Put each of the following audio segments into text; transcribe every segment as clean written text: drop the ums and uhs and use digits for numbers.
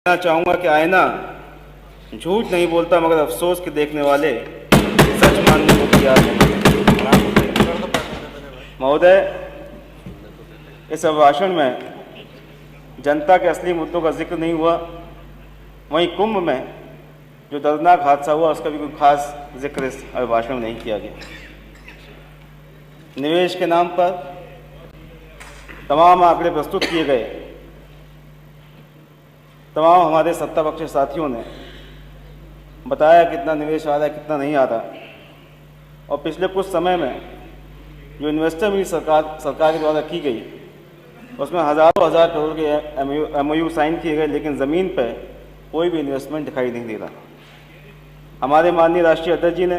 कहना चाहूँगा कि आईना झूठ नहीं बोलता, मगर अफसोस के देखने वाले सच मानने को तैयार हैं। महोदय, इस अभिभाषण में जनता के असली मुद्दों का जिक्र नहीं हुआ। वहीं कुंभ में जो दर्दनाक हादसा हुआ उसका भी कोई खास जिक्र इस अभिभाषण में नहीं किया गया। निवेश के नाम पर तमाम आंकड़े प्रस्तुत किए गए। तमाम हमारे सत्तापक्षी साथियों ने बताया कितना निवेश आ रहा है, कितना नहीं आ रहा। और पिछले कुछ समय में जो इन्वेस्टर मीट सरकार के द्वारा की गई उसमें हज़ारों हज़ार करोड़ के MOU साइन किए गए, लेकिन ज़मीन पर कोई भी इन्वेस्टमेंट दिखाई नहीं दे रहा। हमारे माननीय राष्ट्रीय अध्यक्ष जी ने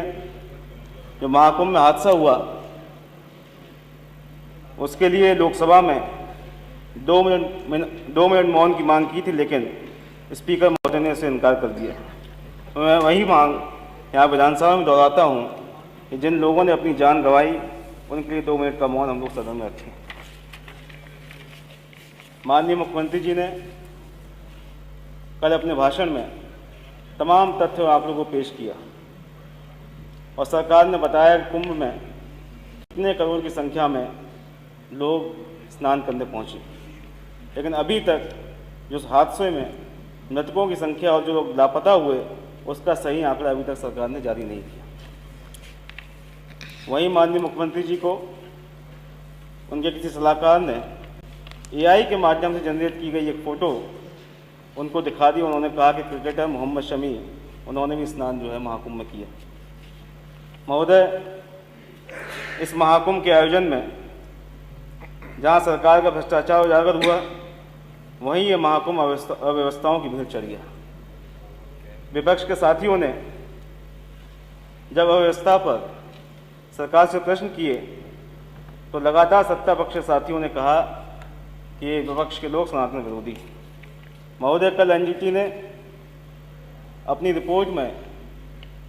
जो महाकुंभ में हादसा हुआ उसके लिए लोकसभा में 2 मिनट मौन की मांग की थी, लेकिन स्पीकर महोदय ने इसे इनकार कर दिया। तो मैं वही मांग यहाँ विधानसभा में दोहराता हूँ कि जिन लोगों ने अपनी जान गंवाई उनके लिए 2 मिनट का मौन हम लोग सदन में रखें। माननीय मुख्यमंत्री जी ने कल अपने भाषण में तमाम तथ्य और आंकड़ों को पेश किया और सरकार ने बताया कि कुंभ में कितने करोड़ की संख्या में लोग स्नान करने पहुँचे, लेकिन अभी तक जो हादसे में मृतकों की संख्या और जो लोग लापता हुए उसका सही आंकड़ा अभी तक सरकार ने जारी नहीं किया। वहीं माननीय मुख्यमंत्री जी को उनके किसी सलाहकार ने AI के माध्यम से जनरेट की गई एक फ़ोटो उनको दिखा दी। उन्होंने कहा कि क्रिकेटर मोहम्मद शमी उन्होंने भी स्नान जो है महाकुंभ में किया। महोदय, इस महाकुंभ के आयोजन में जहां सरकार का भ्रष्टाचार उजागर हुआ वहीं ये महाकुंभ अव्यवस्थाओं की भीड़ चढ़ गया। विपक्ष के साथियों ने जब अव्यवस्था पर सरकार से प्रश्न किए तो लगातार सत्ता पक्ष के साथियों ने कहा कि ये विपक्ष के लोग सनातन विरोधी। महोदय, कल NGT ने अपनी रिपोर्ट में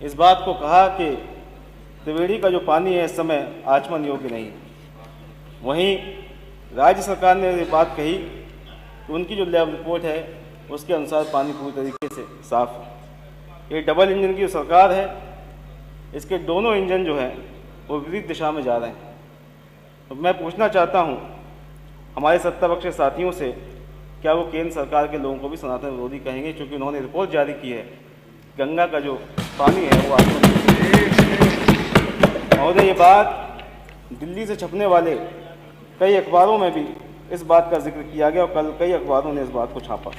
इस बात को कहा कि त्रिवेणी का जो पानी है इस समय आचमन योग्य नहीं। वहीं राज्य सरकार ने ये बात कही कि उनकी जो लैब रिपोर्ट है उसके अनुसार पानी पूरी तरीके से साफ है। ये डबल इंजन की सरकार है, इसके दोनों इंजन जो हैं वो विपरीत दिशा में जा रहे हैं। तो मैं पूछना चाहता हूँ हमारे सत्तापक्ष साथियों से, क्या वो केंद्र सरकार के लोगों को भी सनातन विरोधी कहेंगे, क्योंकि उन्होंने रिपोर्ट जारी की है गंगा का जो पानी है वो महोदय, ये बात दिल्ली से छपने वाले कई अखबारों में भी इस बात का जिक्र किया गया और कल कई अखबारों ने इस बात को छापा।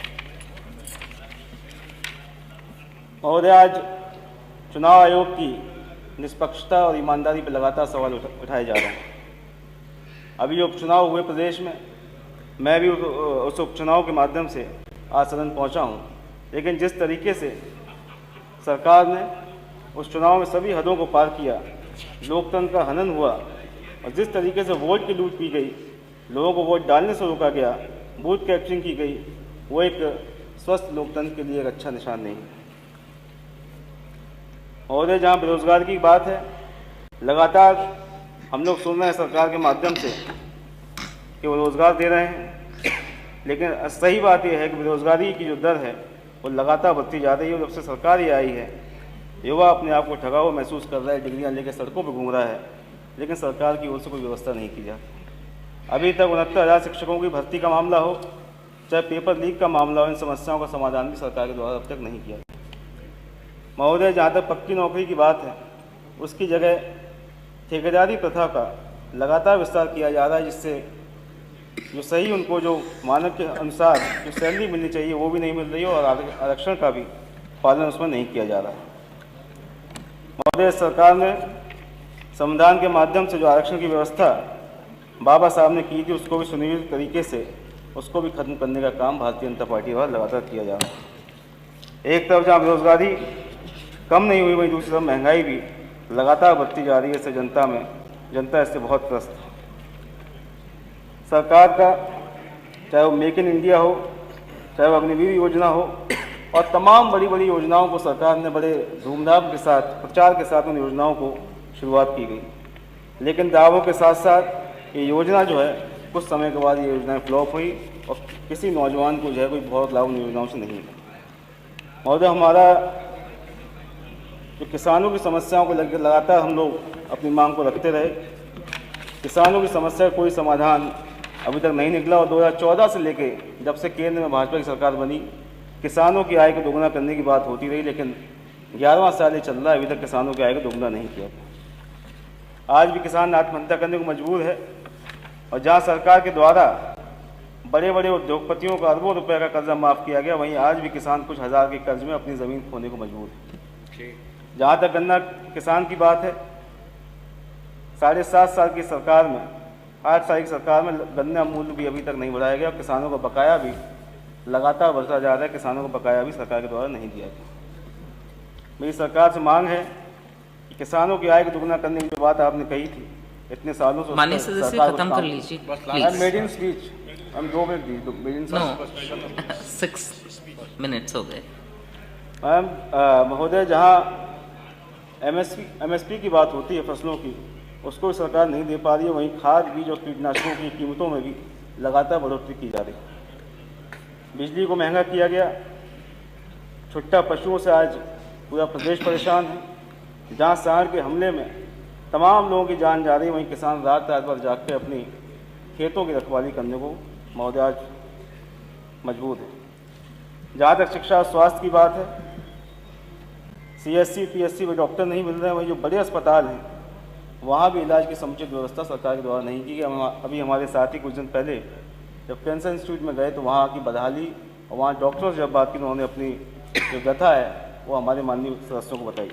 महोदय, आज चुनाव आयोग की निष्पक्षता और ईमानदारी पर लगातार सवाल उठाए जा रहे हैं। अभी जो उपचुनाव हुए प्रदेश में, मैं भी उस उपचुनाव के माध्यम से आज सदन पहुंचा हूं, लेकिन जिस तरीके से सरकार ने उस चुनाव में सभी हदों को पार किया, लोकतंत्र का हनन हुआ और जिस तरीके से वोट की लूट की गई, लोगों को वोट डालने से रोका गया, बूथ कैप्चरिंग की गई, वो एक स्वस्थ लोकतंत्र के लिए एक अच्छा निशान नहीं। और जहाँ बेरोजगार की बात है, लगातार हम लोग सुन रहे हैं सरकार के माध्यम से कि वो रोज़गार दे रहे हैं, लेकिन सही बात यह है कि बेरोजगारी की जो दर है वो लगातार बढ़ती जा रही है। जब से सरकार ये आई है, युवा अपने आप को ठगा हुआ महसूस कर रहा है, डिग्रियाँ लेकर सड़कों पर घूम रहा है, लेकिन सरकार की ओर से कोई व्यवस्था नहीं की जाती। अभी तक 69,000 शिक्षकों की भर्ती का मामला हो, चाहे पेपर लीक का मामला हो, इन समस्याओं का समाधान भी सरकार के द्वारा अब तक नहीं किया। महोदय, जहाँ तक पक्की नौकरी की बात है, उसकी जगह ठेकेदारी प्रथा का लगातार विस्तार किया जा रहा है, जिससे जो सही उनको जो मानक के अनुसार जो सैलरी मिलनी चाहिए वो भी नहीं मिल रही है और आरक्षण का भी पालन उसमें नहीं किया जा रहा है। महोदय, सरकार ने संविधान के माध्यम से जो आरक्षण की व्यवस्था बाबा साहब ने की थी उसको भी सुनियोजित तरीके से उसको भी खत्म करने का काम भारतीय जनता पार्टी द्वारा लगातार किया जा रहा है। एक तरफ जहाँ बेरोजगारी कम नहीं हुई, वहीं दूसरी तरफ महंगाई भी लगातार बढ़ती जा रही है। इससे जनता इससे बहुत त्रस्त है। सरकार का चाहे वो मेक इन इंडिया हो, चाहे वो अग्निवीर योजना हो और तमाम बड़ी बड़ी योजनाओं को सरकार ने बड़े धूमधाम के साथ प्रचार के साथ उन योजनाओं को शुरुआत की गई, लेकिन दावों के साथ साथ ये योजना जो है कुछ समय के बाद ये योजनाएं फ्लॉप हुई और किसी नौजवान को जो है कोई बहुत लाभ उन योजनाओं से नहीं मिला। महोदय, हमारा जो किसानों की समस्याओं को लगातार हम लोग अपनी मांग को रखते रहे। किसानों की समस्या का कोई समाधान अभी तक नहीं निकला और 2014 से लेके जब से केंद्र में भाजपा की सरकार बनी, किसानों की आय को दोगुना करने की बात होती रही, लेकिन 11वां साल ये चल रहा है, अभी तक किसानों की आय को दोगुना नहीं किया। आज भी किसान आत्महत्या करने को मजबूर है और जहाँ सरकार के द्वारा बड़े बड़े उद्योगपतियों को अरबों रुपए का कर्जा माफ़ किया गया, वहीं आज भी किसान कुछ हज़ार के कर्ज में अपनी ज़मीन खोने को मजबूर है। जहाँ तक गन्ना किसान की बात है, 7.5 साल की सरकार में, 8 साल की सरकार में गन्ना मूल्य भी अभी तक नहीं बढ़ाया गया और किसानों को बकाया भी लगातार बढ़ता जा रहा है। किसानों को बकाया भी सरकार के द्वारा नहीं दिया गया। मेरी सरकार से मांग है कि किसानों की आय को दुगना करने की जो बात आपने कही थी इतने सालों से, माननीय सदस्य खत्म कर लीजिए प्लीज। मेड इन स्पीच हम 2 minute the, made in 6 minutes हो गए। मैम, महोदय, जहाँ एमएसपी की बात होती है फसलों की, उसको सरकार नहीं दे पा रही है, वहीं खाद बीज और कीटनाशकों की कीमतों में भी लगातार बढ़ोतरी की जा रही है। बिजली को महंगा किया गया। छुट्टा पशुओं से आज पूरा प्रदेश परेशान है। जहाँ सांड के हमले में तमाम लोगों की जान जा रही है, वहीं किसान रात भर जाग के अपनी खेतों की रखवाली करने को महोदय आज मजबूर है। जहाँ तक शिक्षा और स्वास्थ्य की बात है, CSC PSC में डॉक्टर नहीं मिल रहे हैं, वहीं जो बड़े अस्पताल हैं वहाँ भी इलाज की समुचित व्यवस्था सरकार के द्वारा नहीं की गई। अभी हमारे साथी कुछ दिन पहले जब कैंसर इंस्टीट्यूट में गए तो वहाँ की बदहाली और वहाँ डॉक्टरों से जब बात की तो उन्होंने अपनी जो व्यथा है वो हमारे माननीय सदस्यों को बताई।